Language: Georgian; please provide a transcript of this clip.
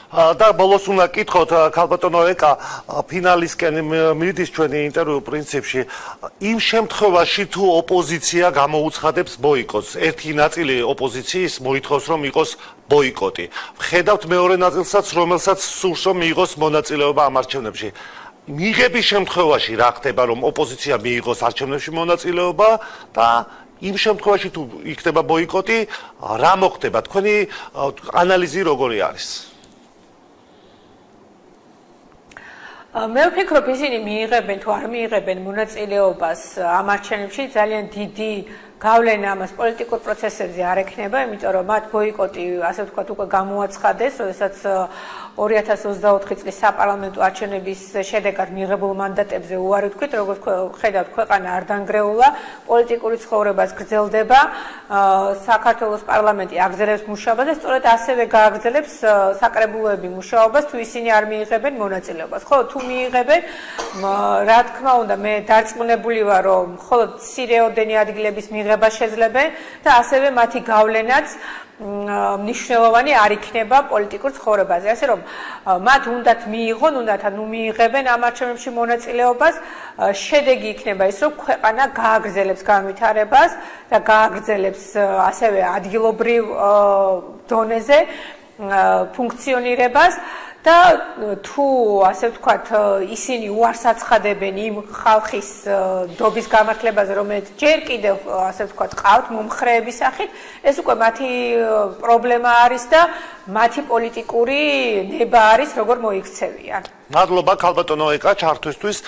და ბოლოს უნდა კითხოთ ქალბატონო ეკა ფინალისკენ მიდის ჩვენი ინტერვიუ პრინციპში იმ შემთხვევაში თუ ოპოზიცია გამოუცხადებს ბოიკოტს ერთი ნაწილი ოპოზიციის მოითხოვს რომ იყოს ბოიკოტი ვხედავთ მეორე ნაწილსაც რომელსაც სურს რომ მიიღოს მონაწილეობა ამ არჩევნებში მიღების შემთხვევაში რა ხდება რომ ოპოზიცია მიიღოს არჩევნებში მონაწილეობა და იმ შემთხვევაში თუ იქნება ბოიკოტი რა მოხდება თქვენი ანალიზი როგორი არის მე ვფიქრობ ისინი მიიღებენ თუ არ მიიღებენ მონაწილეობას ამ არჩევნებში ძალიან დიდი გავლენა ამას პოლიტიკურ პროცესებზე არ ექნება, იმიტომ რომ მათ ბოიკოტი, ასე ვთქვათ, უკვე გამოაცხადეს, როდესაც 2024 წლის საპარლამენტო არჩევნების შედეგად მიღებულ მანდატებზე უარი ვთქვით, როგორც ხედავთ, ქვეყანა არ დანგრეულა, პოლიტიკური ცხოვრებაც გრძელდება, საქართველოს პარლამენტი აგრძელებს მუშაობას და სწორედ ასევე გააგრძელებს საკრებულოები მუშაობას, თუ ისინი არ მიიღებენ მონაწილეობას. ხო, თუ მიიღებენ, რა თქმა უნდა, მე დარწმუნებული ვარ, რომ მხოლოდ მცირეოდენი ადგილების მიღება შეძლებენ და ასევე მათი გავლენაც მნიშვნელოვანი არ იქნება პოლიტიკურ ცხოვრებაზე. ასე რომ მათ უნდათ მიიღონ, ანუ მიიღებენ ამ არჩევნებში მონაწილეობას, შედეგი იქნება ის, რომ ქვეყანა გააგრძელებს განვითარებას და გააგრძელებს ასევე ადგილობრივ დონეზე ფუნქციონირებას და თუ ასე ვთქვათ ისინი უარს აცხადებენ იმ ხალხის დობის გამართლებაზე რომელიც ჯერ კიდევ ასე ვთქვათ ყავთ მომხრეების სახით ეს უკვე მათი პრობლემა არის და მათი პოლიტიკური ნება არის როგორ მოიქცევიან მადლობა ქალბატონო ეკა ჩართვისთვის